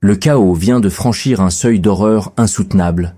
Le chaos vient de franchir un seuil d'horreur insoutenable.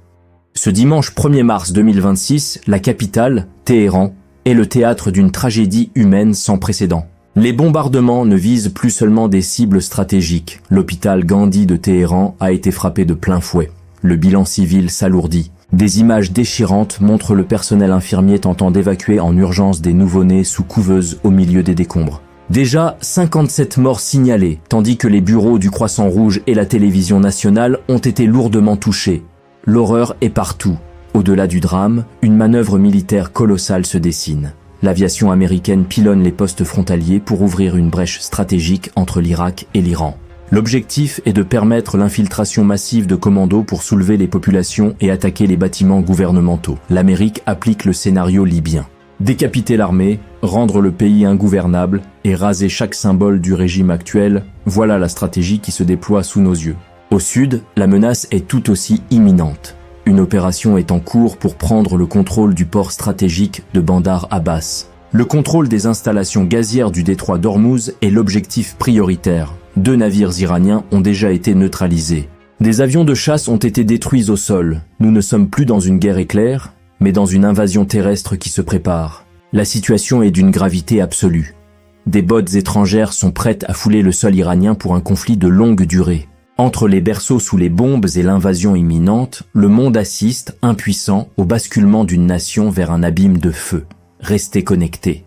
Ce dimanche 1er mars 2026, la capitale, Téhéran, est le théâtre d'une tragédie humaine sans précédent. Les bombardements ne visent plus seulement des cibles stratégiques. L'hôpital Gandhi de Téhéran a été frappé de plein fouet. Le bilan civil s'alourdit. Des images déchirantes montrent le personnel infirmier tentant d'évacuer en urgence des nouveau-nés sous couveuse au milieu des décombres. Déjà 57 morts signalés, tandis que les bureaux du Croissant Rouge et la télévision nationale ont été lourdement touchés. L'horreur est partout. Au-delà du drame, une manœuvre militaire colossale se dessine. L'aviation américaine pilonne les postes frontaliers pour ouvrir une brèche stratégique entre l'Irak et l'Iran. L'objectif est de permettre l'infiltration massive de commandos pour soulever les populations et attaquer les bâtiments gouvernementaux. L'Amérique applique le scénario libyen. Décapiter l'armée, rendre le pays ingouvernable et raser chaque symbole du régime actuel, voilà la stratégie qui se déploie sous nos yeux. Au sud, la menace est tout aussi imminente. Une opération est en cours pour prendre le contrôle du port stratégique de Bandar Abbas. Le contrôle des installations gazières du détroit d'Ormuz est l'objectif prioritaire. 2 navires iraniens ont déjà été neutralisés. Des avions de chasse ont été détruits au sol. Nous ne sommes plus dans une guerre éclair, mais dans une invasion terrestre qui se prépare. La situation est d'une gravité absolue. Des bottes étrangères sont prêtes à fouler le sol iranien pour un conflit de longue durée. Entre les berceaux sous les bombes et l'invasion imminente, le monde assiste, impuissant, au basculement d'une nation vers un abîme de feu. Restez connectés.